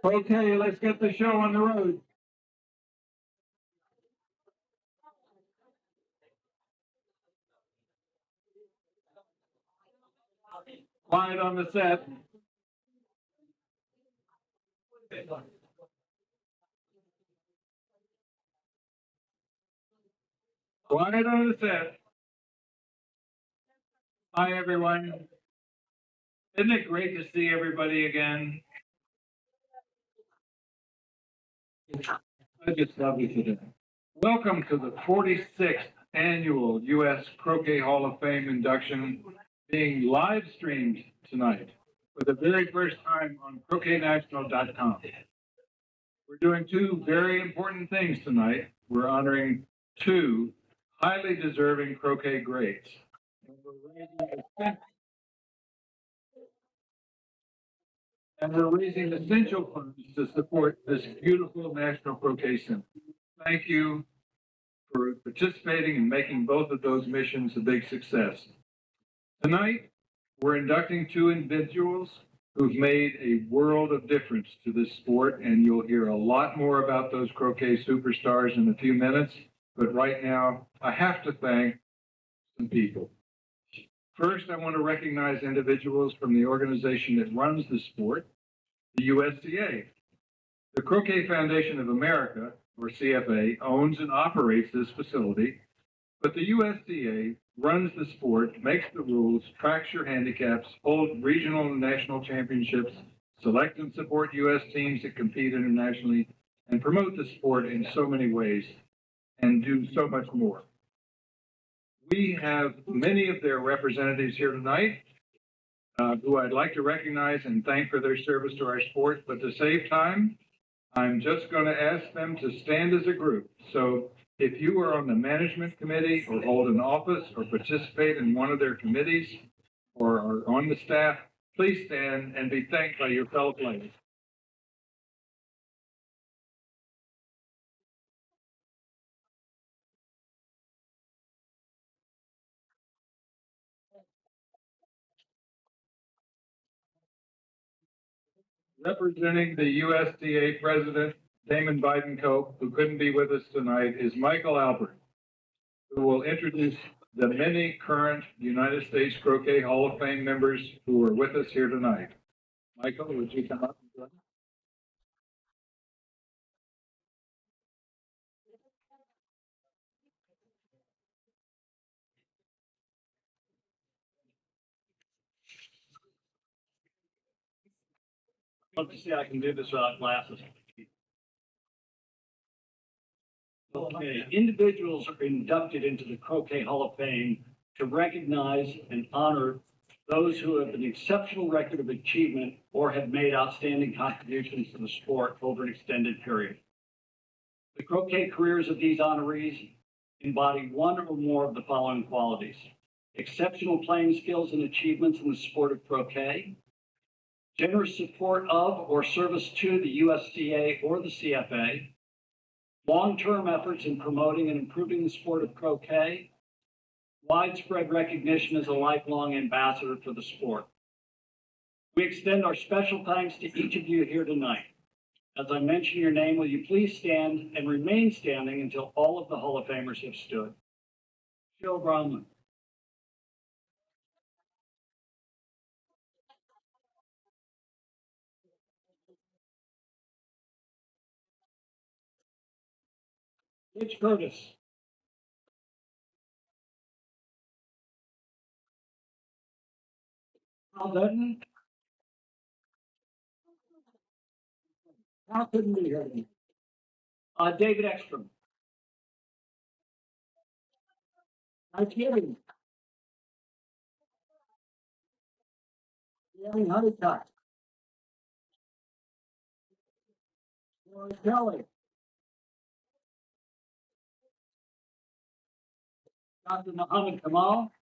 Okay, let's get the show on the road. Quiet on the set. Quiet on the set. Hi, everyone. Isn't it great to see everybody again? I just love you today. Welcome to the 46th annual U.S. Croquet Hall of Fame induction being live streamed tonight for the very first time on croquetnational.com. We're doing two very important things tonight. We're honoring two highly deserving croquet greats. And we're raising essential funds to support this beautiful National Croquet Center. Thank you for participating and making both of those missions a big success. Tonight, we're inducting two individuals who've made a world of difference to this sport, and you'll hear a lot more about those croquet superstars in a few minutes. But right now, I have to thank some people. First, I want to recognize individuals from the organization that runs the sport, the USCA. The Croquet Foundation of America, or CFA, owns and operates this facility, but the USCA runs the sport, makes the rules, tracks your handicaps, holds regional and national championships, select and support U.S. teams that compete internationally, and promote the sport in so many ways, and do so much more. We have many of their representatives here tonight, who I'd like to recognize and thank for their service to our sport, but to save time, I'm just going to ask them to stand as a group. So if you are on the management committee or hold an office or participate in one of their committees or are on the staff, please stand and be thanked by your fellow players. Representing the USDA President, Damon Biden-Cope, who couldn't be with us tonight, is Michael Albert, who will introduce the many current United States Croquet Hall of Fame members who are with us here tonight. Michael, would you come up and join us? Hope to see I can do this without glasses. Okay, individuals are inducted into the Croquet Hall of Fame to recognize and honor those who have an exceptional record of achievement or have made outstanding contributions to the sport over an extended period. The croquet careers of these honorees embody one or more of the following qualities: exceptional playing skills and achievements in the sport of croquet, generous support of or service to the USCA or the CFA, long-term efforts in promoting and improving the sport of croquet, widespread recognition as a lifelong ambassador for the sport. We extend our special thanks to each of you here tonight. As I mention your name, will you please stand and remain standing until all of the Hall of Famers have stood? Joe Brownman. Mitch Curtis. Al Dutton. Al couldn't be here. David Ekstrom. Mike Gibby. Danny Honeycutt. Roy Kelly. Dr. Muhammad Kamal.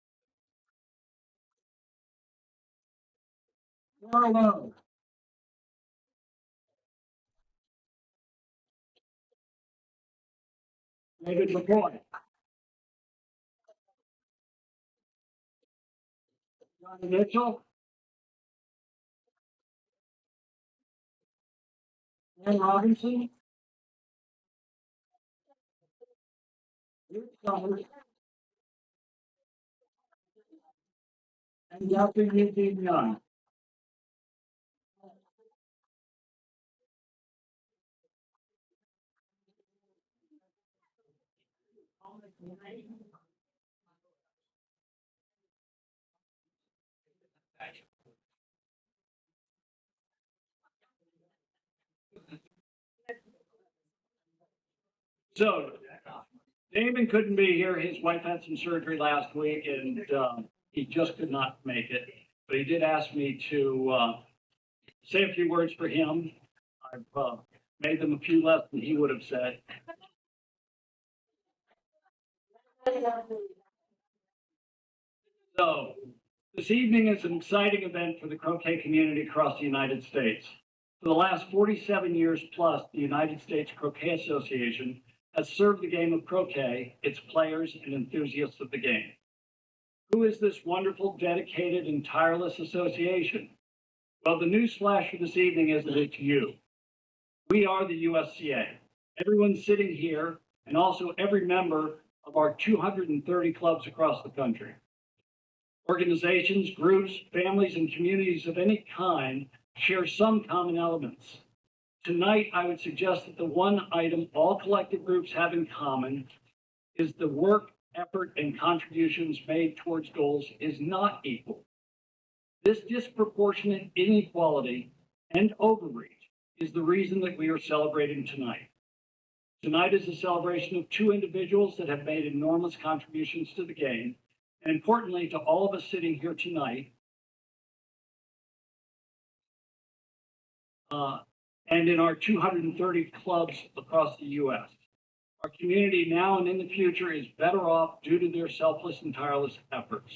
Laura Lowe. David McCoy. Johnny Mitchell. Ann Robinson. Rick Summers. And Dr. Eugene Young. So, Damon couldn't be here. His wife had some surgery last week and he just could not make it. But he did ask me to say a few words for him. I've made them a few less than he would have said. So, this evening is an exciting event for the croquet community across the United States. For the last 47 years plus, the United States Croquet Association has served the game of croquet, its players, and enthusiasts of the game. Who is this wonderful, dedicated, and tireless association? Well, the news flash for this evening is that it's you. We are the USCA. Everyone sitting here, and also every member of our 230 clubs across the country. Organizations, groups, families, and communities of any kind share some common elements. Tonight, I would suggest that the one item all collective groups have in common is the work, effort, and contributions made towards goals is not equal. This disproportionate inequality and overreach is the reason that we are celebrating tonight. Tonight is a celebration of two individuals that have made enormous contributions to the game, and importantly to all of us sitting here tonight, and in our 230 clubs across the U.S. Our community now and in the future is better off due to their selfless and tireless efforts.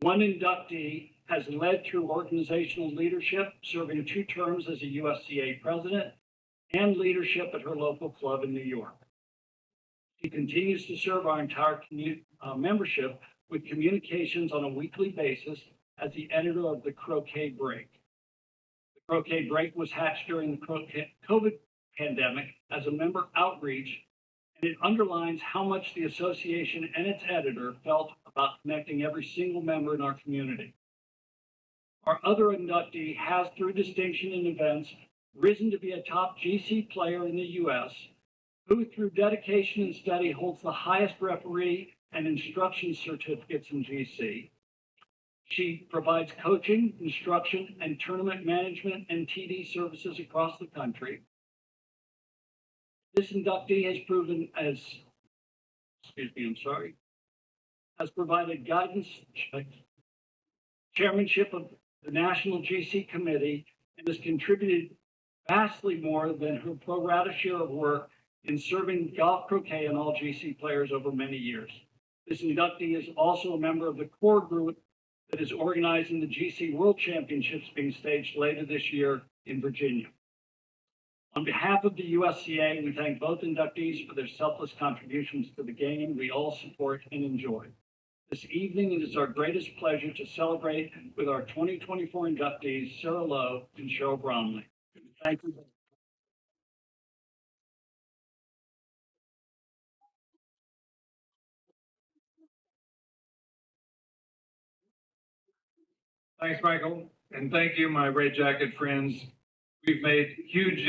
One inductee has led through organizational leadership, serving 2 terms as a USCA president and leadership at her local club in New York. She continues to serve our entire membership with communications on a weekly basis as the editor of the Croquet Break. The Croquet Break was hatched during the COVID pandemic as a member outreach, and it underlines how much the association and its editor felt about connecting every single member in our community. Our other inductee has, through distinction in events, risen to be a top GC player in the U.S., who through dedication and study holds the highest referee and instruction certificates in GC. She provides coaching, instruction, and tournament management and TD services across the country. This inductee has proven has provided guidance, chairmanship of the National GC Committee, and has contributed vastly more than her pro rata share of work in serving golf, croquet, and all GC players over many years. This inductee is also a member of the core group that is organizing the GC World Championships being staged later this year in Virginia. On behalf of the USCA, we thank both inductees for their selfless contributions to the game we all support and enjoy. This evening, it is our greatest pleasure to celebrate with our 2024 inductees, Sarah Lowe and Cheryl Bromley. Thank you. Thanks, Michael. And thank you, my Red Jacket friends. We've made huge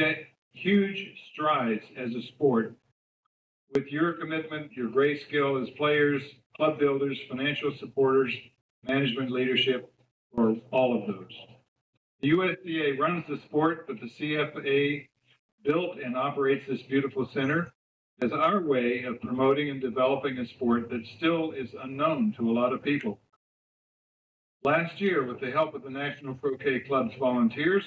strides as a sport. With your commitment, your great skill as players, club builders, financial supporters, management leadership, or all of those. The USDA runs the sport, but the CFA built and operates this beautiful center as our way of promoting and developing a sport that still is unknown to a lot of people. Last year, with the help of the National Croquet Club's volunteers,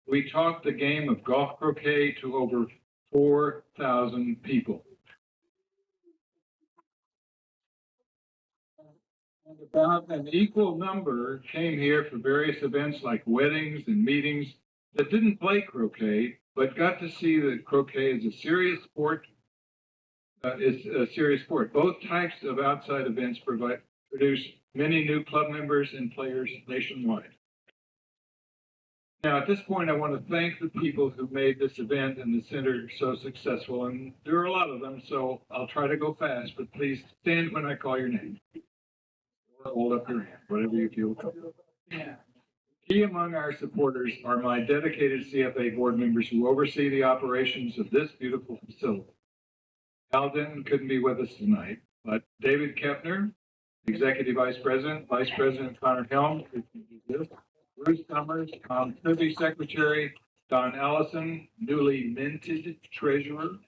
we taught the game of golf croquet to over 4,000 people. And about an equal number came here for various events like weddings and meetings that didn't play croquet, but got to see that croquet is a serious sport. Both types of outside events produce many new club members and players nationwide. Now, at this point, I want to thank the people who made this event and the center so successful, and there are a lot of them, so I'll try to go fast, but please stand when I call your name. Or hold up your hand, whatever you feel comfortable. Key among our supporters are my dedicated CFA board members who oversee the operations of this beautiful facility. Al Denton couldn't be with us tonight, but David Kepner, Executive Vice President Connor Helm, Bruce Summers, Tom Privy Secretary, Don Allison, newly minted Treasurer,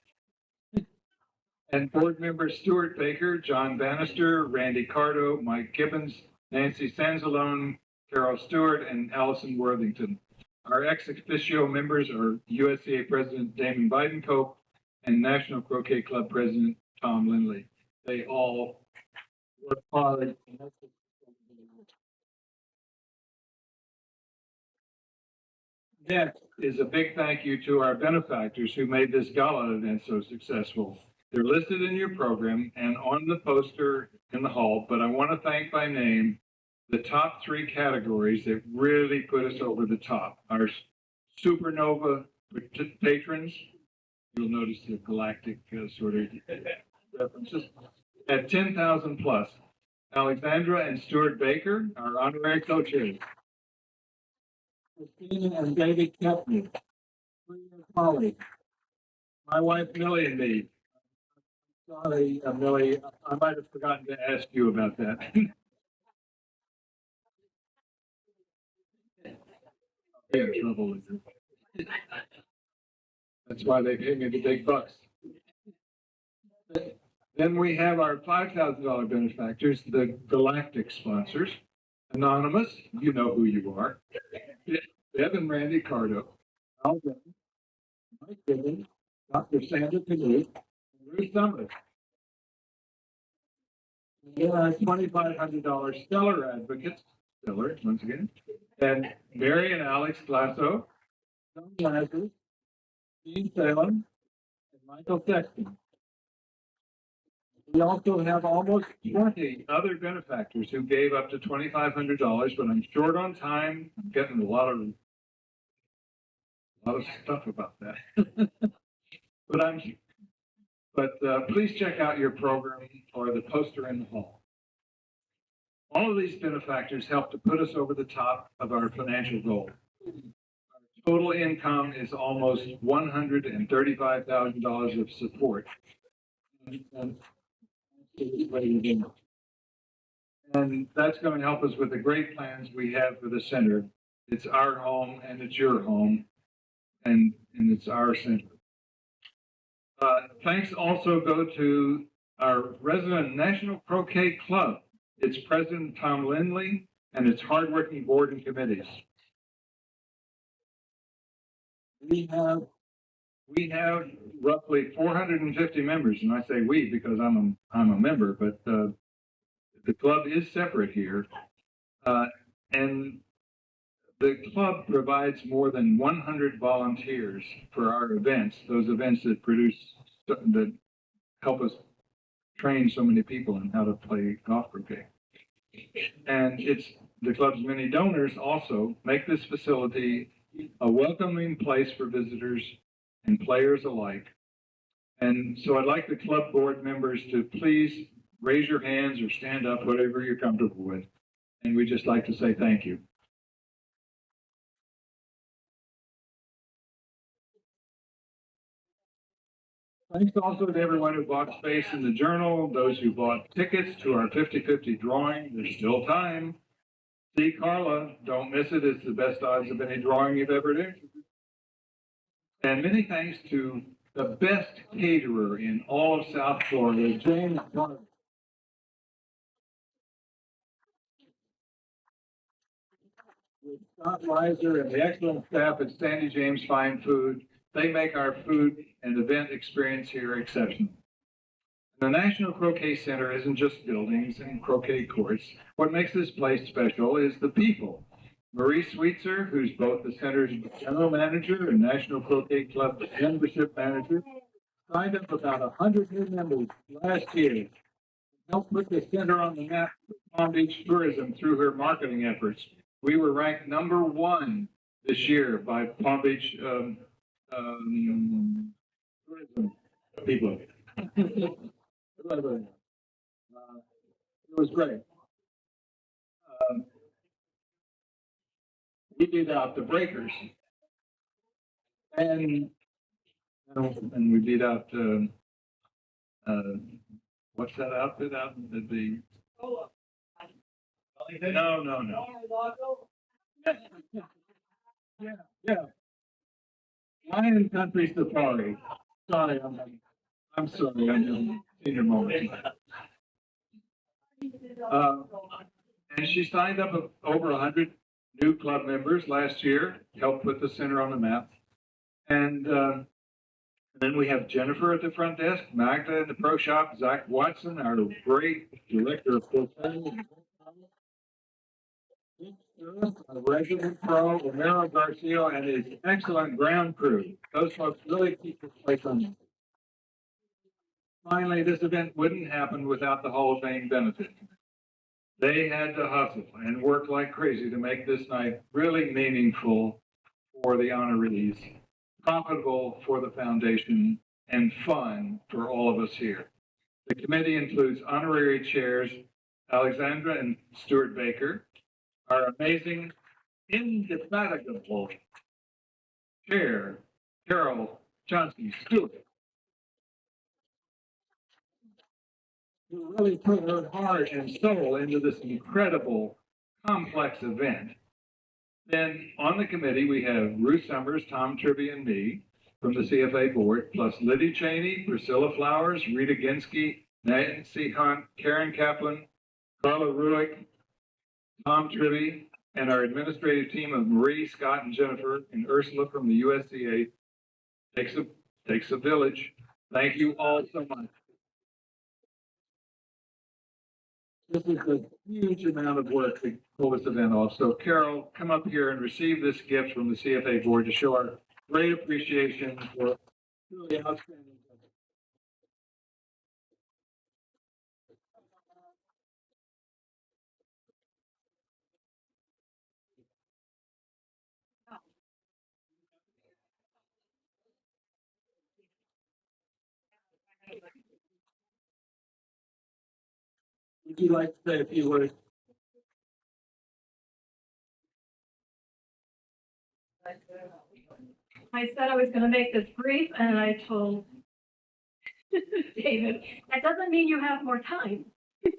and board members Stuart Baker, John Bannister, Randy Cardo, Mike Gibbons, Nancy Sanzalone, Carol Stewart, and Allison Worthington. Our ex officio members are USCA President Damon Bidencope and National Croquet Club President Tom Lindley. They all work hard. Next is a big thank you to our benefactors who made this gala event so successful. They're listed in your program and on the poster in the hall, but I want to thank by name the top 3 categories that really put us over the top. Our supernova patrons, you'll notice the galactic sort of references, at 10,000 plus. Alexandra and Stuart Baker, our honorary co-chairs. Christina and David Kepner, 3-year colleagues. My wife Millie and me. Sorry, Millie, I might have forgotten to ask you about that. Get in trouble with you. That's why they pay me the big bucks. Then we have our $5,000 benefactors, the galactic sponsors. Anonymous, you know who you are. Deb and Randy Cardo, Al Denton, Mike Gibbons, Dr. Sandra Canute, and Ruth Summers. There are $2,500 Stellar advocates, Stellar once again, and Mary and Alex Glasso, Tom Lazarus, Dean Salem, and Michael Sexton. We also have almost 20 other benefactors who gave up to $2,500, but I'm short on time. I'm getting a lot of stuff about that. but please check out your program or the poster in the hall. All of these benefactors help to put us over the top of our financial goal. Our total income is almost $135,000 of support. And that's going to help us with the great plans we have for the center. It's our home and it's your home, and it's our center. Thanks also go to our resident National Croquet Club, its president, Tom Lindley, and its hardworking board and committees. We have roughly 450 members, and I say we because I'm a member, but the club is separate here, and the club provides more than 100 volunteers for our events. Those events that help us train so many people in how to play golf croquet. And the club's many donors also make this facility a welcoming place for visitors and players alike. And so I'd like the club board members to please raise your hands or stand up, whatever you're comfortable with. And we'd just like to say thank you. Thanks also to everyone who bought space in the journal, those who bought tickets to our 50-50 drawing. There's still time. See Carla, don't miss it. It's the best odds of any drawing you've ever done. And many thanks to the best caterer in all of South Florida, James Garvey. With Scott Reiser and the excellent staff at Sandy James Fine Food, they make our food and event experience here exceptional. The National Croquet Center isn't just buildings and croquet courts. What makes this place special is the people. Marie Sweetser, who's both the center's general manager and National Croquet Club membership manager, signed up about 100 new members last year, helped put the center on the map for Palm Beach tourism through her marketing efforts. We were ranked #1 this year by Palm Beach tourism people. It was great. We beat out the Breakers, and we beat out what's that outfit out at the? No. Yeah. Lion Country Safari. Sorry, I'm sorry. I'm in senior moment. And she signed up over 100 new club members last year, helped put the center on the map. And then we have Jennifer at the front desk, Magda in the pro shop, Zach Watson, our great director of programming, our resident pro, Romero Garcia, and his excellent ground crew. Those folks really keep this place on. Finally, this event wouldn't happen without the Hall of Fame benefit. They had to hustle and work like crazy to make this night really meaningful for the honorees, profitable for the foundation, and fun for all of us here. The committee includes honorary chairs Alexandra and Stuart Baker, our amazing, indefatigable chair, Carol Johnson Stewart, who really put her heart and soul into this incredible, complex event. Then on the committee, we have Ruth Summers, Tom Trivy, and me from the CFA board, plus Liddy Cheney, Priscilla Flowers, Rita Ginsky, Nancy Hunt, Karen Kaplan, Carla Ruick, Tom Trivy, and our administrative team of Marie, Scott, and Jennifer, and Ursula from the USCA. Takes a village. Thank you all so much. This is a huge amount of work to pull this event off. So Carol, come up here and receive this gift from the CFA board to show our great appreciation for really outstanding. Would you like to say a few words? I said I was going to make this brief, and I told David, that doesn't mean you have more time. We're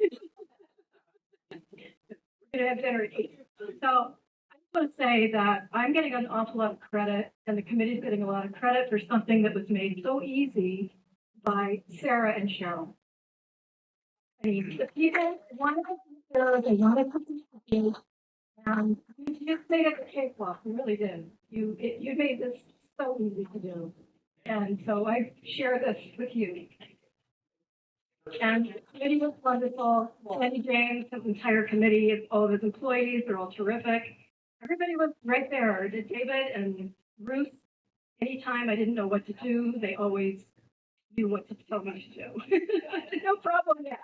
going to have dinner at 8. So I just want to say that I'm getting an awful lot of credit, and the committee's getting a lot of credit for something that was made so easy by Sarah and Cheryl. I mean, the people wanted to be there, they wanted to participate, and you just made it a cakewalk, you really did. You made this so easy to do. And so I share this with you. And the committee was wonderful. Sandy James, his entire committee, all of his employees, they're all terrific. Everybody was right there. David and Ruth, anytime I didn't know what to do, they always knew what to tell me to do. No problem there.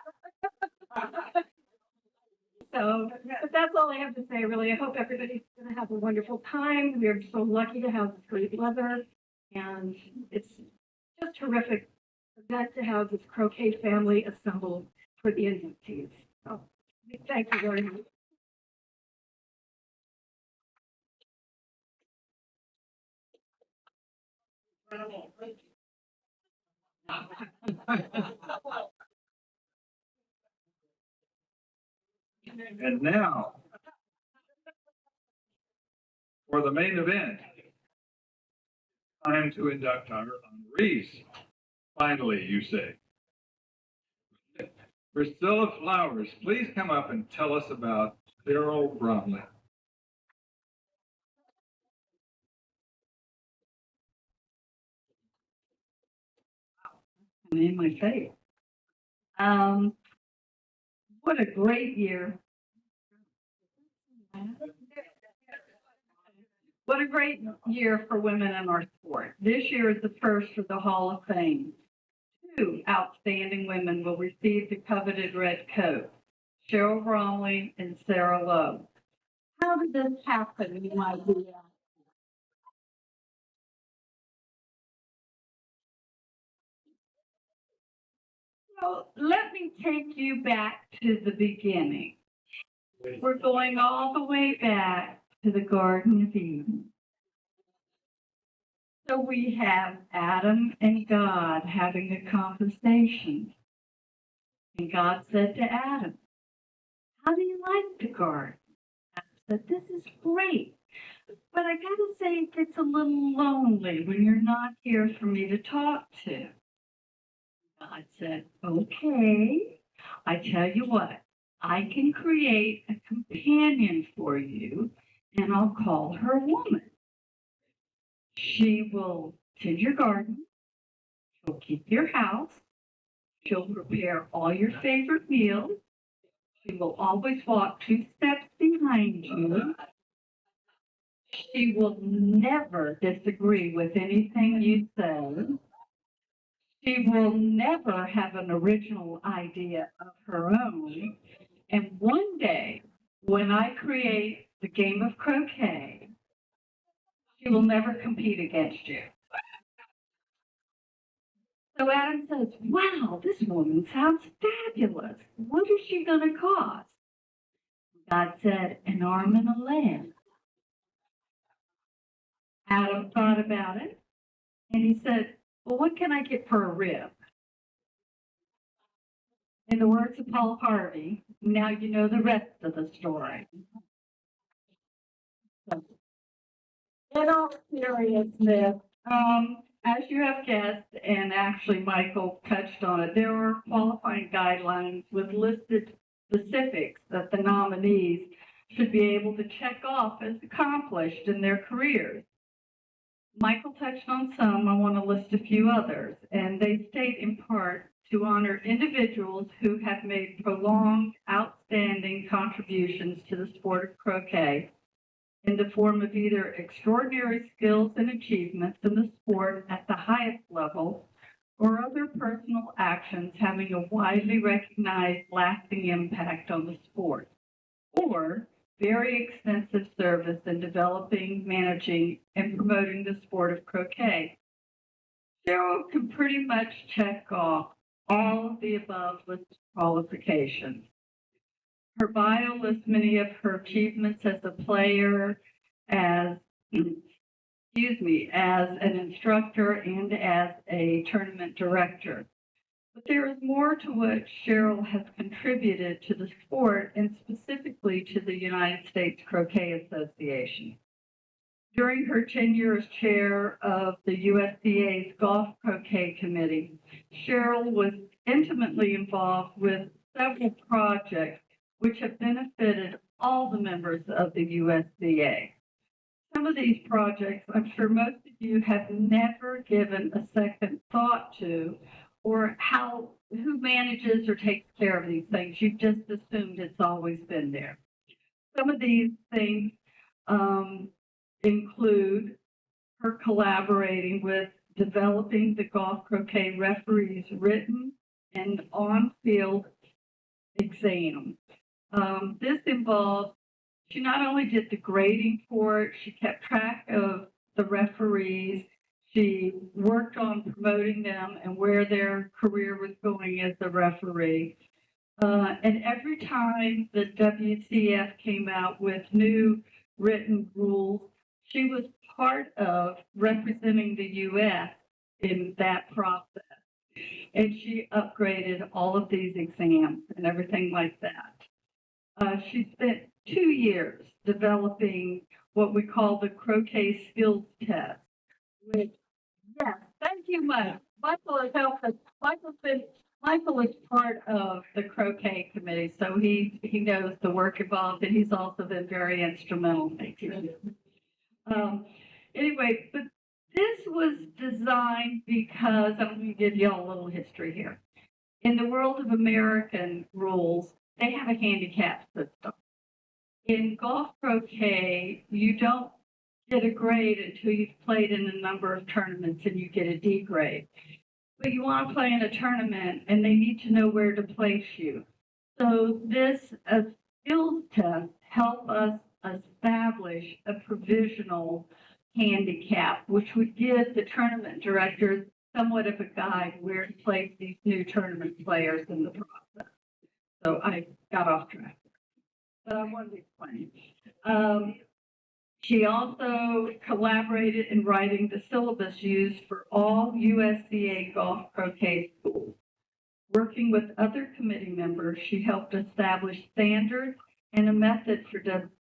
So, but that's all I have to say, really. I hope everybody's going to have a wonderful time. We're so lucky to have this great weather, and it's just terrific event to have this croquet family assembled for the NCCs. So, thank you very much. And now, for the main event, time to induct our honorees. Finally, you say. Priscilla Flowers, please come up and tell us about Cheryl Bromley. In my face. What a great year. What a great year for women in our sport. This year is the first for the Hall of Fame. 2 outstanding women will receive the coveted red coat, Cheryl Bromley and Sarah Lowe. How did this happen, you might be asking? So let me take you back to the beginning. We're going all the way back to the Garden of Eden. So we have Adam and God having a conversation. And God said to Adam, how do you like the garden? Adam said, this is great. But I gotta say it gets a little lonely when you're not here for me to talk to. God said, okay, I tell you what, I can create a companion for you, and I'll call her woman. She will tend your garden, she'll keep your house, she'll prepare all your favorite meals, she will always walk 2 steps behind you, she will never disagree with anything you say, she will never have an original idea of her own. And one day, when I create the game of croquet, she will never compete against you. So Adam says, wow, this woman sounds fabulous. What is she going to cost? God said, an arm and a leg. Adam thought about it, and he said, well, what can I get for a rib? In the words of Paul Harvey, now you know the rest of the story. So, in all seriousness, as you have guessed, and actually Michael touched on it, there are qualifying guidelines with listed specifics that the nominees should be able to check off as accomplished in their careers. Michael touched on some, I want to list a few others, and they state in part to honor individuals who have made prolonged, outstanding contributions to the sport of croquet in the form of either extraordinary skills and achievements in the sport at the highest level or other personal actions having a widely recognized lasting impact on the sport, or very extensive service in developing, managing, and promoting the sport of croquet. Cheryl can pretty much check off all of the above listed qualifications. Her bio lists many of her achievements as a player, as as an instructor, and as a tournament director. But there is more to what Cheryl has contributed to the sport, and specifically to the United States Croquet Association. During her tenure as chair of the USDA's Golf Croquet Committee, Cheryl was intimately involved with several projects which have benefited all the members of the USDA. Some of these projects, I'm sure most of you have never given a second thought to, or who manages or takes care of these things. You've just assumed it's always been there. Some of these things include her collaborating with developing the golf croquet referees' written and on-field exam. This involved, she not only did the grading for it, she kept track of the referees, she worked on promoting them and where their career was going as a referee. And every time the WCF came out with new written rules, she was part of representing the U.S. in that process. And she upgraded all of these exams and everything like that. She spent 2 years developing what we call the Croquet Skills Test, which, yes, thank you, Mike. Michael has helped us. Michael is part of the Croquet Committee, so he knows the work involved, and he's also been very instrumental. Thank you. Anyway, but this was designed because, I'm going to give you all a little history here. In the world of American rules, they have a handicap system. In golf croquet, you don't get a grade until you've played in a number of tournaments and you get a D grade. But you want to play in a tournament and they need to know where to place you. So this skills test help us establish a provisional handicap, which would give the tournament directors somewhat of a guide where to place these new tournament players in the process. So I got off track, but I wanted to explain. She also collaborated in writing the syllabus used for all USDA golf croquet schools. Working with other committee members, she helped establish standards and a method for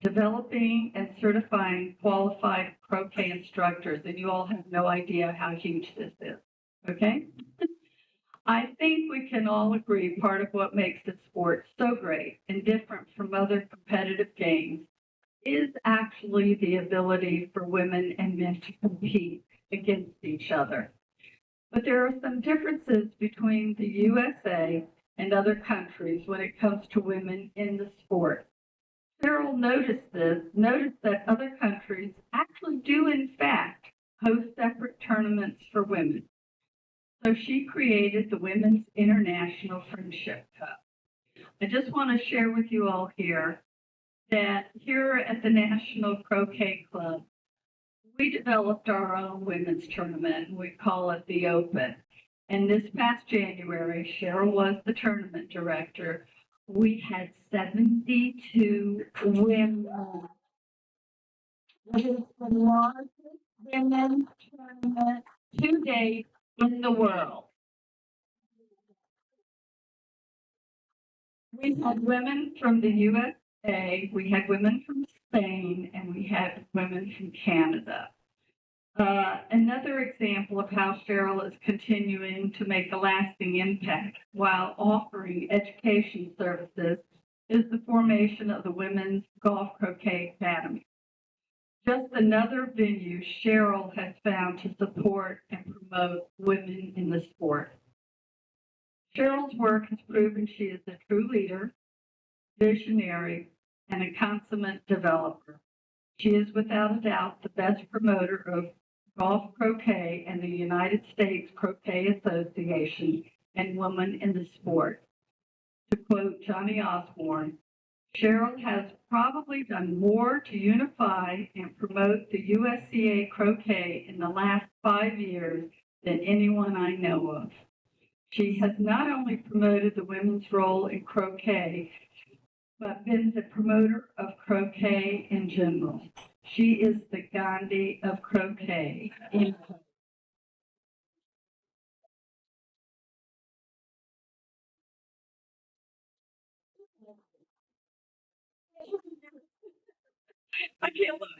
developing and certifying qualified croquet instructors. And you all have no idea how huge this is, okay? I think we can all agree part of what makes the sport so great and different from other competitive games is actually the ability for women and men to compete against each other. But there are some differences between the USA and other countries when it comes to women in the sport. Cheryl noticed that other countries actually do in fact host separate tournaments for women. So she created the Women's International Friendship Cup. I just want to share with you all here that here at the National Croquet Club, we developed our own women's tournament, and we call it the Open. And this past January, Cheryl was the tournament director. We had 72 women. It is the largest women's tournament to date in the world. We had women from the USA, we had women from Spain, and we had women from Canada. Another example of how Cheryl is continuing to make a lasting impact while offering education services is the formation of the Women's Golf Croquet Academy. Just another venue Cheryl has found to support and promote women in the sport. Cheryl's work has proven she is a true leader, visionary, and a consummate developer. She is without a doubt the best promoter of golf croquet and the United States Croquet Association and women in the sport. To quote Johnny Osborne, Cheryl has probably done more to unify and promote the USCA croquet in the last 5 years than anyone I know of. She has not only promoted the women's role in croquet, but been the promoter of croquet in general. She is the Gandhi of croquet. I can't look.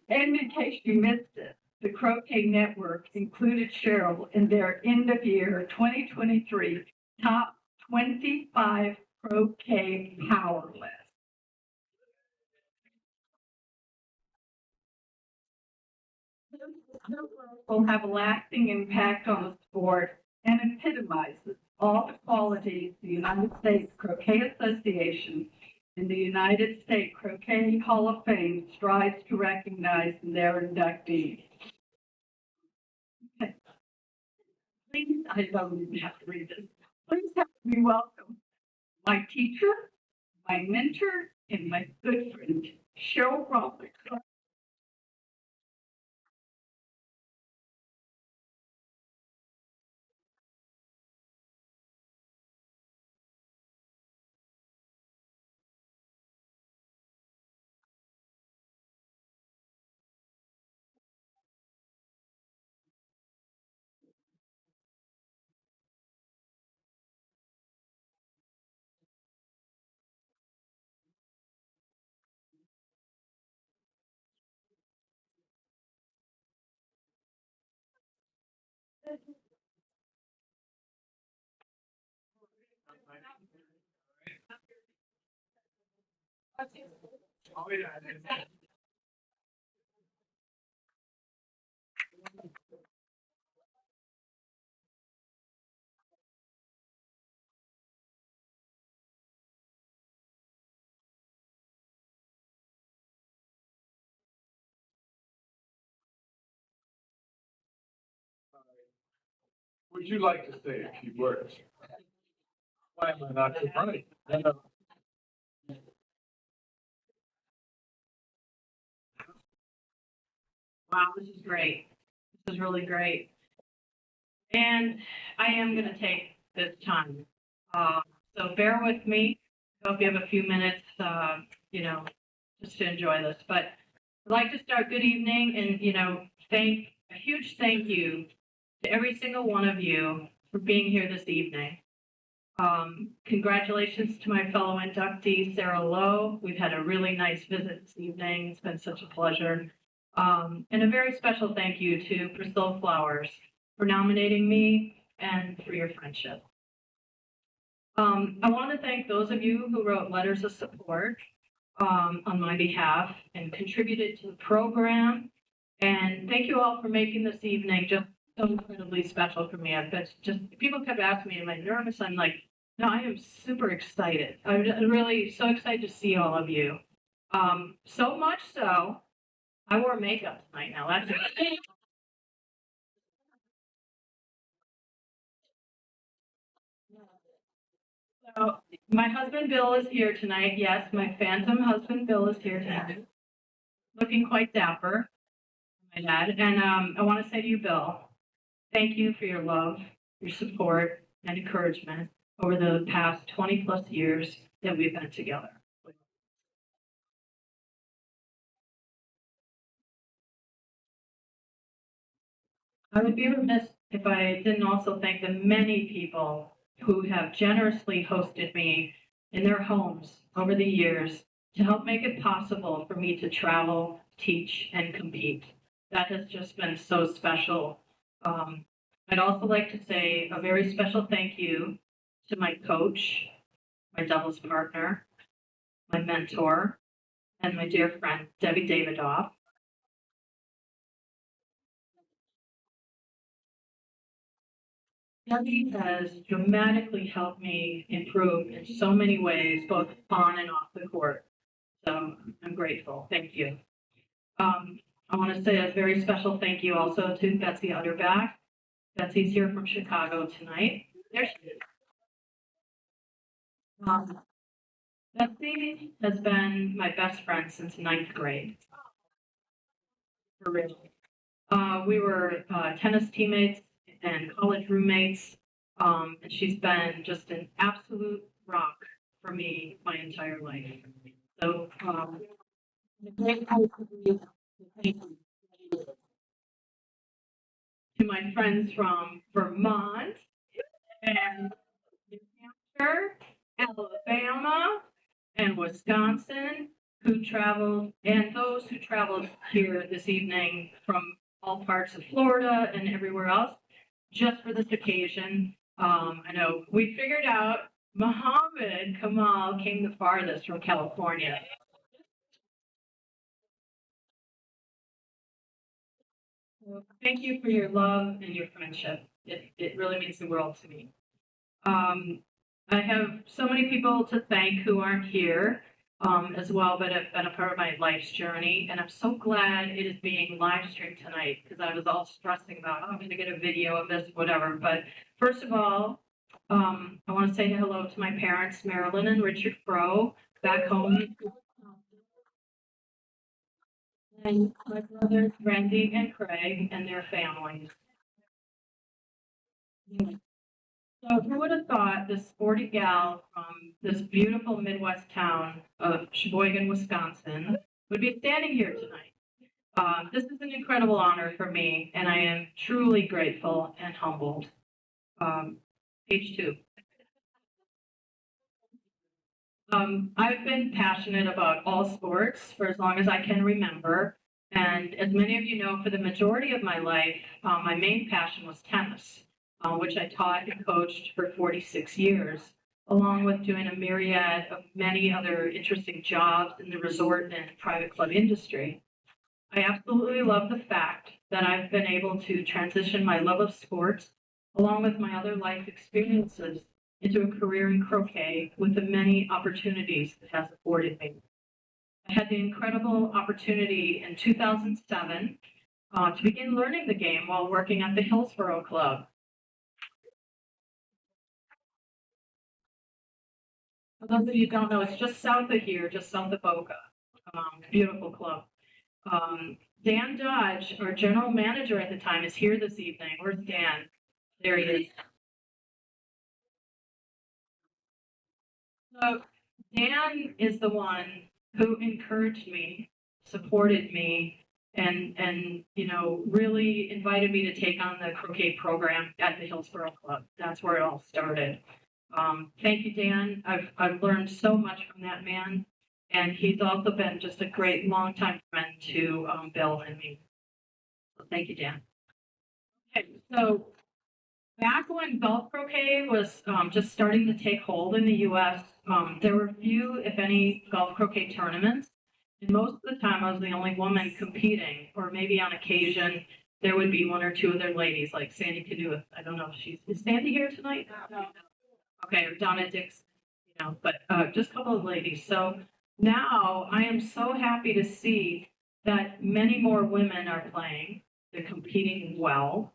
And in case you missed it, the Croquet Network included Cheryl in their end of year 2023 top 25 croquet power list. Her work will have a lasting impact on the sport and epitomizes all the qualities the United States Croquet Association and the United States Croquet Hall of Fame strives to recognize in their inductees. Okay. Please, I don't even have to read this. Please help me welcome my teacher, my mentor, and my good friend, Cheryl Roberts. Would you like to say a few words? Why am I not so funny? Wow, this is great. This is really great. And I am going to take this time. So bear with me. I hope you have a few minutes, just to enjoy this. But I'd like to start good evening and, thank a huge thank you to every single one of you for being here this evening. Congratulations to my fellow inductee, Sarah Lowe. We've had a really nice visit this evening. It's been such a pleasure. And a very special thank you to Priscilla Flowers for nominating me and for your friendship. I want to thank those of you who wrote letters of support on my behalf and contributed to the program. And thank you all for making this evening just so incredibly special for me. I've been just, people kept asking me, am I nervous? I'm like, no, I am super excited. I'm really so excited to see all of you. So much so, I wore makeup tonight now. That's it. So my husband Bill is here tonight. Yes, my phantom husband Bill is here tonight. Looking quite dapper, my dad. And I want to say to you, Bill, thank you for your love, your support, and encouragement over the past 20 plus years that we've been together. I would be remiss if I didn't also thank the many people who have generously hosted me in their homes over the years to help make it possible for me to travel, teach, and compete. That has just been so special. I'd also like to say a very special thank you to my coach, my doubles partner, my mentor, and my dear friend, Debbie Davidoff. Debbie has dramatically helped me improve in so many ways, both on and off the court. So I'm grateful. Thank you. I want to say a very special thank you also to Betsy Utterback. Betsy's here from Chicago tonight. There she is. Betsy has been my best friend since ninth grade. For real. We were tennis teammates and college roommates. And she's been just an absolute rock for me my entire life. So, to my friends from Vermont and New Hampshire, Alabama, and Wisconsin, who traveled, and those who traveled here this evening from all parts of Florida and everywhere else, just for this occasion. I know we figured out Mohammed Kamal came the farthest from California. So thank you for your love and your friendship. It really means the world to me. Um, I have so many people to thank who aren't here as well, but have been a part of my life's journey. And I'm so glad it is being live streamed tonight because I was all stressing about, oh, I'm going to get a video of this, whatever. But first of all, I want to say hello to my parents, Marilyn and Richard Froh, back home. And my brothers, Randy and Craig, and their families. So who would have thought this sporty gal from this beautiful Midwest town of Sheboygan, Wisconsin, would be standing here tonight? This is an incredible honor for me, and I am truly grateful and humbled. Page 2. I've been passionate about all sports for as long as I can remember. And as many of you know, for the majority of my life, my main passion was tennis, which I taught and coached for 46 years, along with doing a myriad of many other interesting jobs in the resort and private club industry. I absolutely love the fact that I've been able to transition my love of sports, along with my other life experiences, into a career in croquet with the many opportunities it has afforded me. I had the incredible opportunity in 2007 to begin learning the game while working at the Hillsborough Club. For those of you who don't know, it's just south of here, just south of Boca. Beautiful club. Dan Dodge, our general manager at the time, is here this evening. Where's Dan? There he is. So Dan is the one who encouraged me, supported me, and really invited me to take on the croquet program at the Hillsborough Club. That's where it all started. Thank you, Dan. I've learned so much from that man, and he's also been just a great longtime friend to Bill and me. So thank you, Dan. Okay, so back when golf croquet was just starting to take hold in the U.S., there were few, if any, golf croquet tournaments. And most of the time, I was the only woman competing, or maybe on occasion, there would be one or two other ladies, like Sandy Canoe. I don't know if is Sandy here tonight? No. Okay, or Donna Dix, but just a couple of ladies. So now I am so happy to see that many more women are playing. They're competing well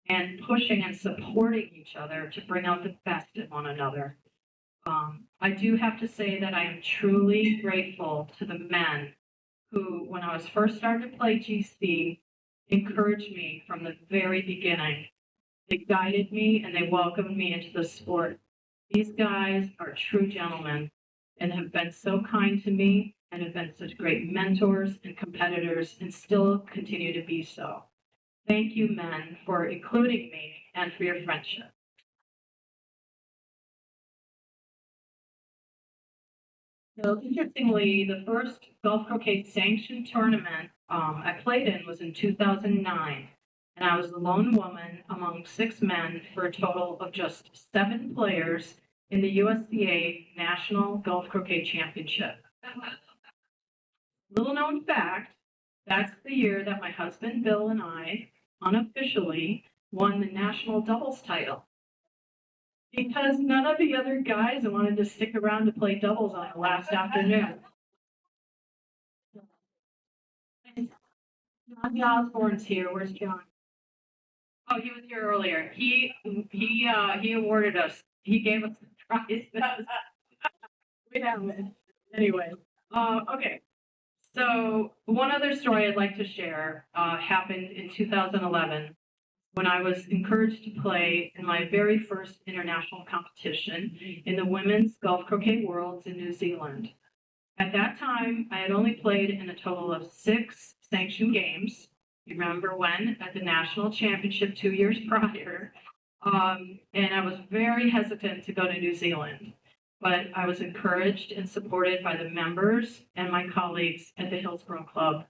and pushing and supporting each other to bring out the best in one another. I do have to say that I am truly grateful to the men who, when I was first starting to play GC, encouraged me from the very beginning. They guided me and they welcomed me into the sport. These guys are true gentlemen and have been so kind to me and have been such great mentors and competitors and still continue to be so. Thank you, men, for including me and for your friendship. So interestingly, the first golf croquet sanctioned tournament I played in was in 2009. And I was the lone woman among 6 men for a total of just 7 players in the USCA National Golf Croquet Championship. Little known fact, that's the year that my husband Bill and I unofficially won the national doubles title. Because none of the other guys wanted to stick around to play doubles on the last afternoon. John Osborne's here. Where's John? Oh, he was here earlier. He awarded us. He gave us the prize. We have it. Anyway. Okay. So one other story I'd like to share happened in 2011 when I was encouraged to play in my very first international competition in the Women's Golf Croquet Worlds in New Zealand. At that time, I had only played in a total of 6 sanctioned games. You remember when? At the national championship 2 years prior. And I was very hesitant to go to New Zealand. but I was encouraged and supported by the members and my colleagues at the Hillsborough Club,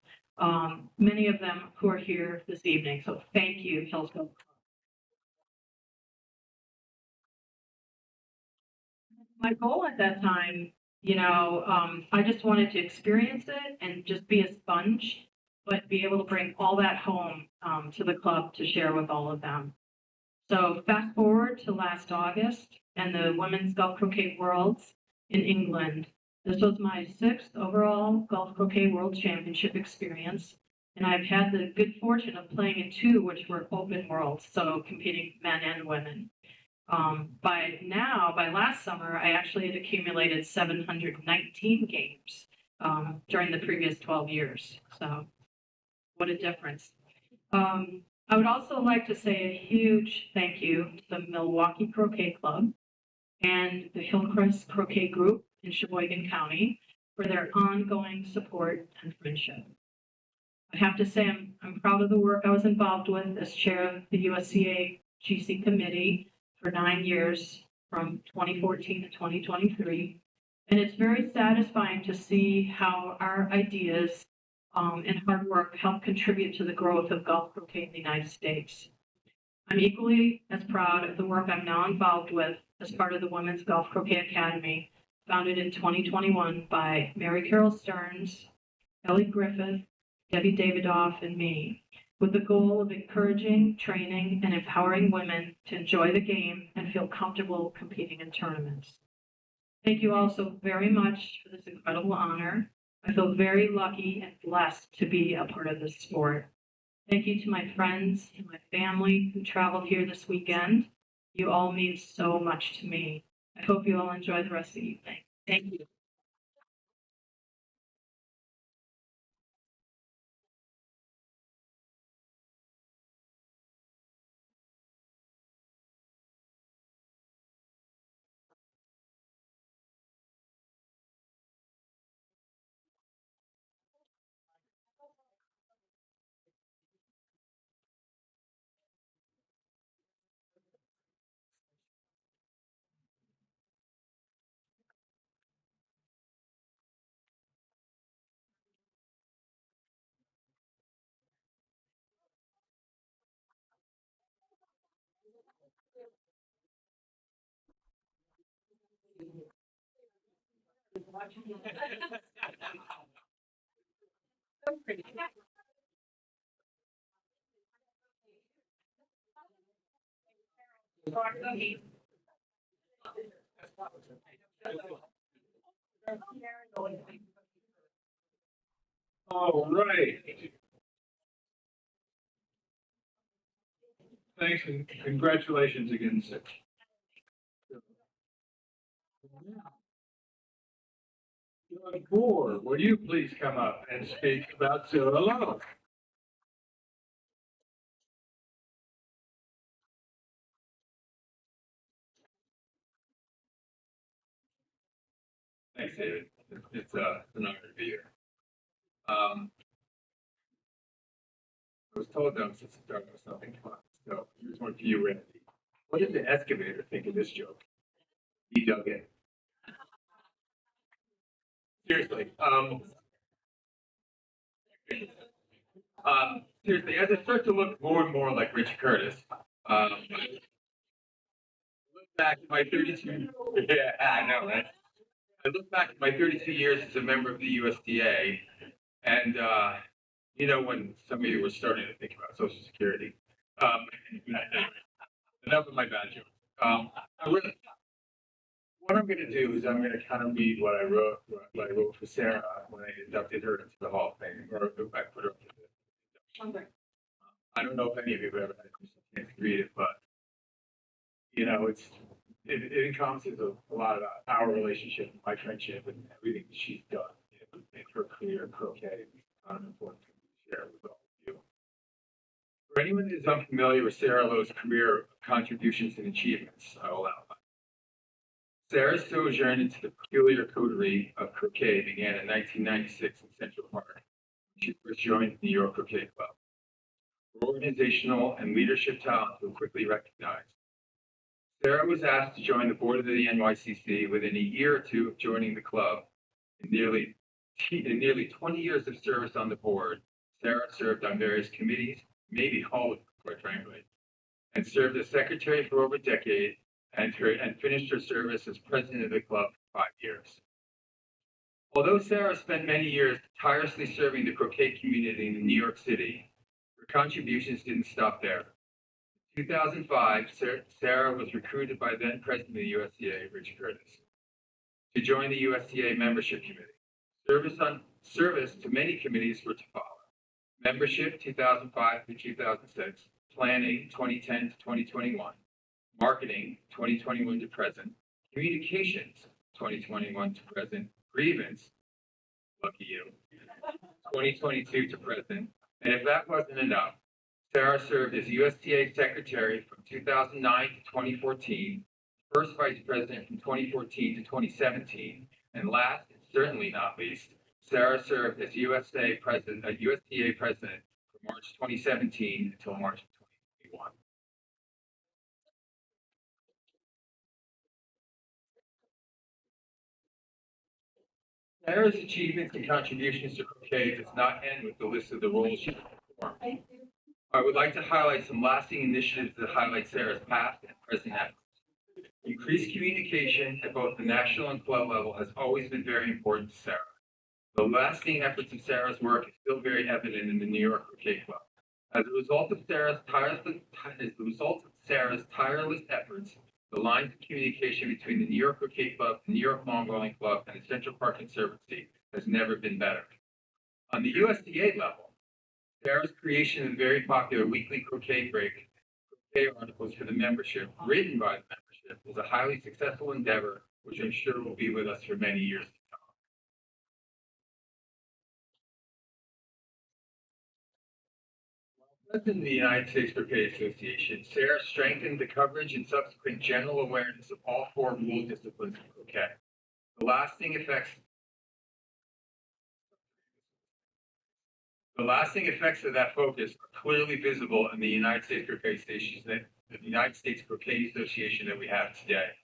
many of them who are here this evening. So thank you, Hillsborough. My goal at that time, I just wanted to experience it and just be a sponge, but be able to bring all that home to the club to share with all of them. So fast forward to last August and the Women's Golf Croquet Worlds in England. This was my 6th overall Golf Croquet World Championship experience, and I've had the good fortune of playing in 2, which were open worlds, so competing men and women. By last summer, I actually had accumulated 719 games during the previous 12 years. So what a difference. I would also like to say a huge thank you to the Milwaukee Croquet Club and the Hillcrest Croquet Group in Sheboygan County for their ongoing support and friendship. I have to say I'm proud of the work I was involved with as chair of the USCA GC committee for 9 years, from 2014 to 2023. And it's very satisfying to see how our ideas and hard work help contribute to the growth of golf croquet in the United States. I'm equally as proud of the work I'm now involved with as part of the Women's Golf Croquet Academy, founded in 2021 by Mary Carol Stearns, Ellie Griffith, Debbie Davidoff, and me, with the goal of encouraging, training, and empowering women to enjoy the game and feel comfortable competing in tournaments. Thank you all so very much for this incredible honor. I feel very lucky and blessed to be a part of this sport. Thank you to my friends and my family who traveled here this weekend. You all mean so much to me. I hope you all enjoy the rest of the evening. Thank you. All right. Thanks and congratulations again, Six. Doug Moore, will you please come up and speak about Zilla Love? Thanks, David. It's an honor to be here. I was told that I'm supposed to start with something fun. So here's one for you, Randy. What did the excavator think of this joke? He dug in. Seriously. Seriously, as I start to look more and more like Richard Curtis, I look back at my 32. Yeah, I know, right? I look back at my 32 years as a member of the USDA, and when some of you were starting to think about Social Security. Enough of my bad jokes. What I'm going to do is I'm going to kind of read what I wrote for Sarah when I inducted her into the Hall of Fame, or I put her up to the. I don't know if any of you have ever had a chance to read it, but it encompasses a lot of our relationship, my friendship, and everything that she's done in her career in croquet. Kind of important to share with all of you. For anyone who is unfamiliar with Sarah Lowe's career contributions and achievements, I will outline. Sarah's sojourn into the peculiar coterie of croquet began in 1996 in Central Park. She first joined the New York Croquet Club. Her organizational and leadership talents were quickly recognized. Sarah was asked to join the board of the NYCC within a year or two of joining the club. In nearly 20 years of service on the board, Sarah served on various committees, maybe all of them, quite frankly, and served as secretary for over a decade and finished her service as president of the club for 5 years. Although Sarah spent many years tirelessly serving the croquet community in New York City, her contributions didn't stop there. In 2005, Sarah was recruited by then president of the USTA, Rich Curtis, to join the USTA membership committee. Service to many committees were to follow. Membership 2005 to 2006, planning 2010 to 2021, marketing 2021 to present, communications 2021 to present, grievance, lucky you, 2022 to present. And if that wasn't enough, Sarah served as USTA secretary from 2009 to 2014, first vice president from 2014 to 2017, and last, and certainly not least, Sarah served as USTA president from March 2017 until March 2021. Sarah's achievements and contributions to croquet does not end with the list of the roles she performed. I would like to highlight some lasting initiatives that highlight Sarah's past and present efforts. Increased communication at both the national and club level has always been very important to Sarah. The lasting efforts of Sarah's work is still very evident in the New York Croquet Club. As a result of Sarah's tireless efforts, the lines of communication between the New York Croquet Club, the New York Lawn Bowling Club, and the Central Park Conservancy has never been better. On the USDA level, Sarah's creation of the very popular weekly croquet articles for the membership, written by the membership, was a highly successful endeavor, which I'm sure will be with us for many years to come. President of the United States Croquet Association, Sarah strengthened the coverage and subsequent general awareness of all 4 rule disciplines of croquet. The lasting effects of that focus are clearly visible in the United States Croquet Association that we have today.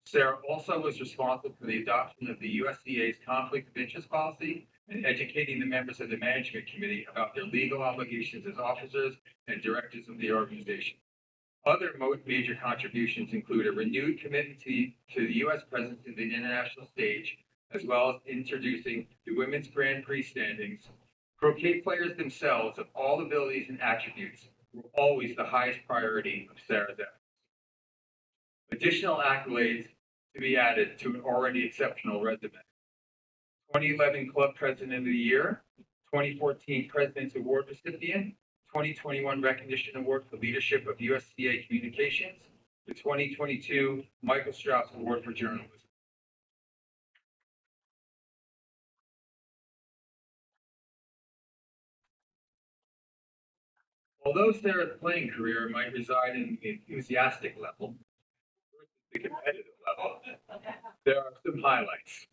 Sarah also was responsible for the adoption of the USDA's conflict of interest policy and educating the members of the management committee about their legal obligations as officers and directors of the organization. Other major contributions include a renewed commitment to the U.S. presence in the international stage, as well as introducing the Women's Grand Prix standings. Croquet players themselves, of all abilities and attributes, were always the highest priority of Sarah's efforts. Additional accolades to be added to an already exceptional resume. 2011 Club President of the Year, 2014 President's Award recipient, 2021 Recognition Award for Leadership of USDA Communications, the 2022 Michael Strauss Award for Journalism. Although Sarah's playing career might reside in the enthusiastic level versus the competitive level, there are some highlights.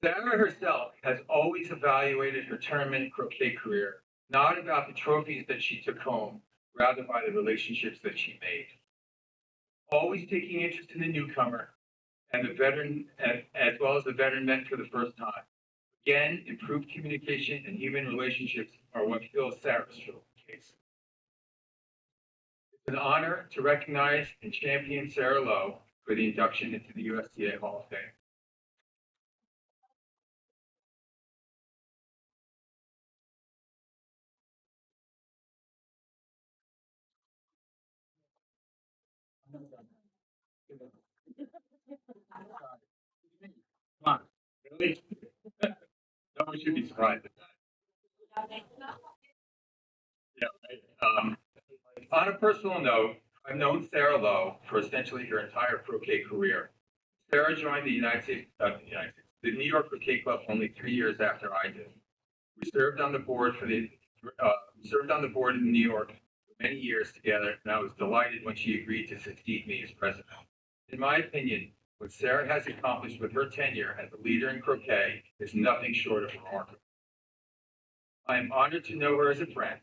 Sarah herself has always evaluated her tournament croquet career not about the trophies that she took home, rather by the relationships that she made. Always taking interest in the newcomer and the veteran, as well as the veteran met for the first time. Again, improved communication and human relationships are what fills Sarah's case. It's an honor to recognize and champion Sarah Lowe for the induction into the USDA Hall of Fame. Come on, really? No one should be surprised at that. Yeah, right. On a personal note, I've known Sarah Lowe for essentially her entire croquet career. Sarah joined the New York Croquet Club only 3 years after I did. We served on the board in New York for many years together, and I was delighted when she agreed to succeed me as president. In my opinion, what Sarah has accomplished with her tenure as a leader in croquet is nothing short of remarkable. I am honored to know her as a friend.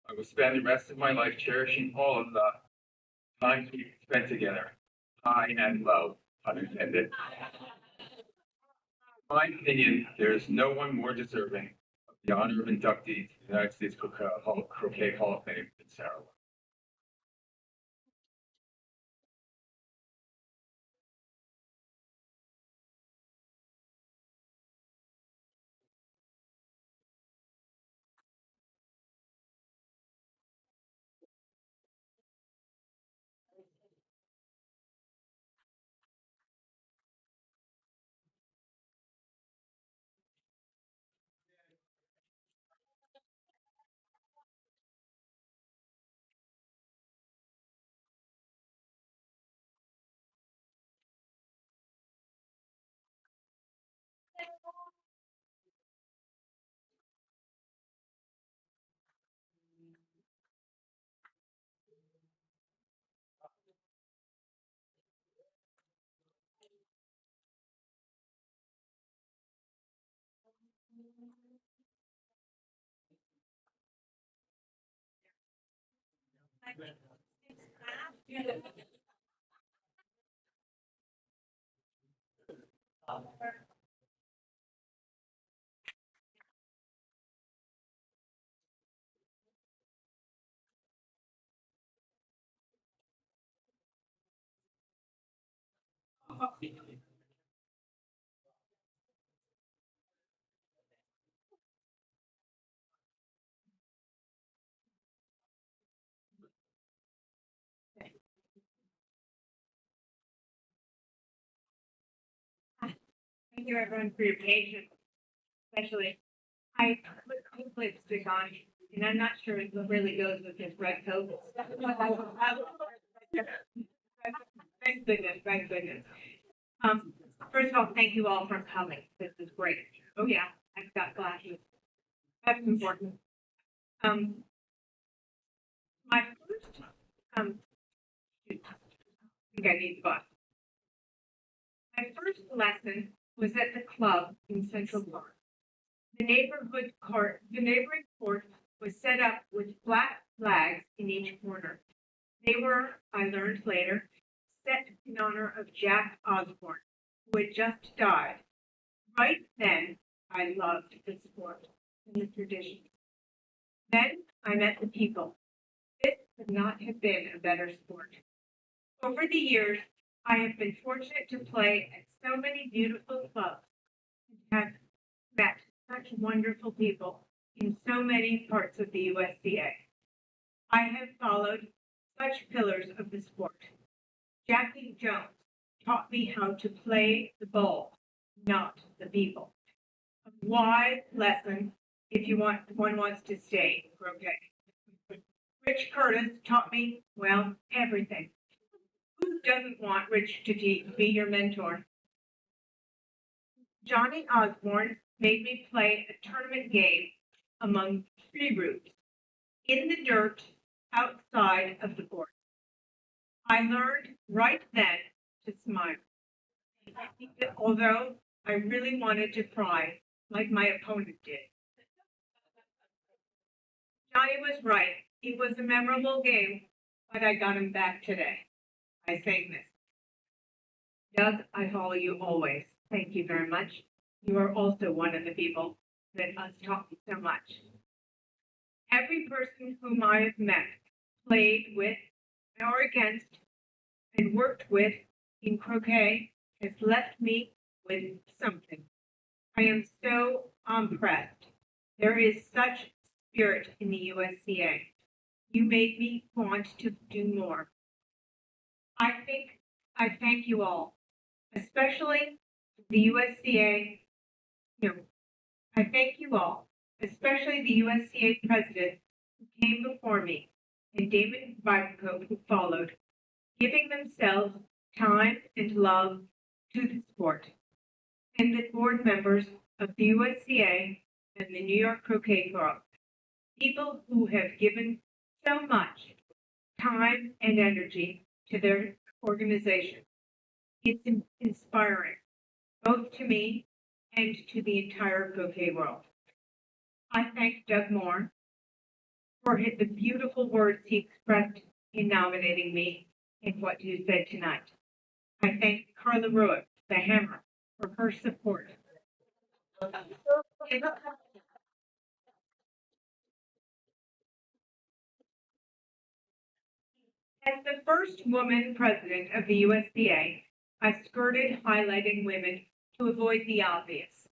I will spend the rest of my life cherishing all of the times we spent together. high and low, pun intended. In my opinion, there is no one more deserving of the honor of inductee to the United States Croquet Hall of Fame than Sarah. Thank you everyone for your patience, especially I put lipstick on and I'm not sure it really goes with this red coat. Thank goodness, thank goodness. First of all, thank you all for coming. This is great. Oh yeah, I've got glasses. That's important. My first, shoot, I think I need the bus. My first lesson was at the club in Central Park. The neighboring court was set up with black flags in each corner. They were, I learned later, set in honor of Jack Osborne, who had just died. Right then, I loved the sport and the tradition. Then I met the people. This could not have been a better sport. Over the years, I have been fortunate to play at so many beautiful clubs and have met such wonderful people in so many parts of the USCA. I have followed such pillars of the sport. Jackie Jones taught me how to play the ball, not the people. A wise lesson if one wants to stay in croquet. Rich Curtis taught me, well, everything. Who doesn't want Rich to be your mentor? Johnny Osborne made me play a tournament game among tree roots in the dirt outside of the court. I learned right then to smile, although I really wanted to cry like my opponent did. Johnny was right. It was a memorable game, but I got him back today. I sang this. Doug, I follow you always. Thank you very much. You are also one of the people that has taught me so much. Every person whom I have met, played with, or against, and worked with in croquet has left me with something. I am so impressed. There is such spirit in the USCA. You made me want to do more. I thank you all, especially the USCA. No, I thank you all, especially the USCA president who came before me and David Bibercoat who followed, giving themselves time and love to the sport, and the board members of the USCA and the New York Croquet Club, people who have given so much time and energy to their organization. It's inspiring, both to me and to the entire croquet world. I thank Doug Moore for the beautiful words he expressed in nominating me and what you said tonight. I thank Carla Ruick, the Hammer, for her support. As the first woman president of the USDA, I skirted highlighting women to avoid the obvious.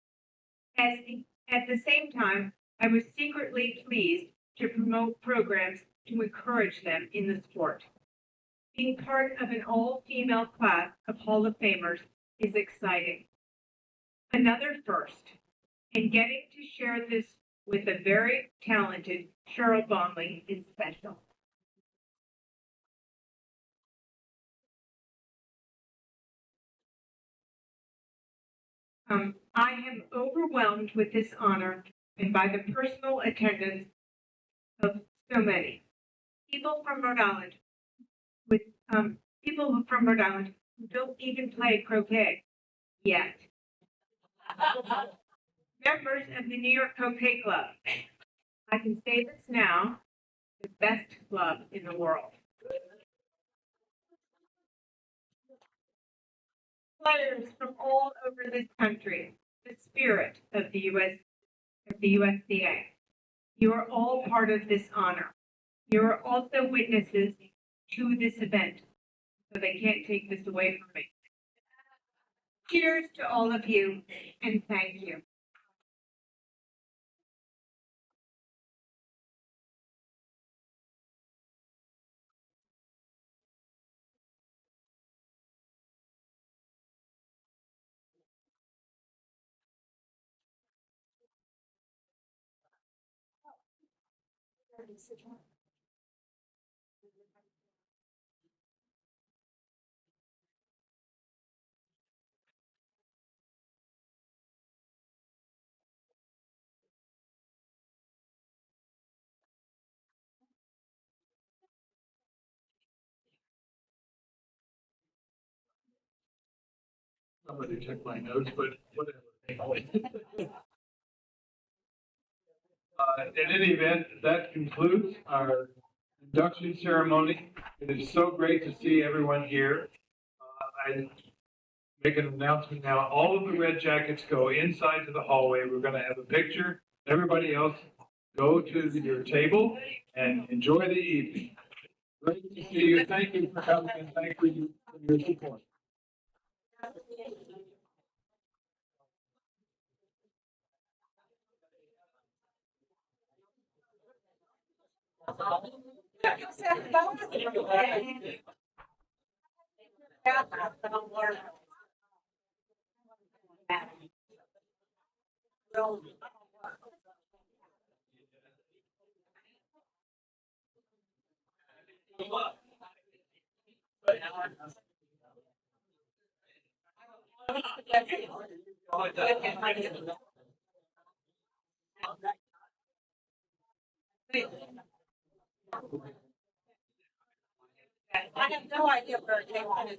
At the same time, I was secretly pleased to promote programs to encourage them in the sport. Being part of an all-female class of Hall of Famers is exciting. Another first, and getting to share this with the very talented Cheryl Bonley is special. I am overwhelmed with this honor and by the personal attendance of so many people from Rhode Island, with from Rhode Island who don't even play croquet yet. Members of the New York Croquet Club. I can say this now, the best club in the world. Players from all over this country, the spirit of the USDA. You are all part of this honor. You are also witnesses to this event, so they can't take this away from me. Cheers to all of you, and thank you. Somebody took my notes, but whatever. In any event, that concludes our induction ceremony. It is so great to see everyone here. I make an announcement now. All of the red jackets go inside to the hallway. We're going to have a picture. Everybody else, go to your table and enjoy the evening. Great to see you. Thank you for coming and thank you for your support. I have no idea where it came from.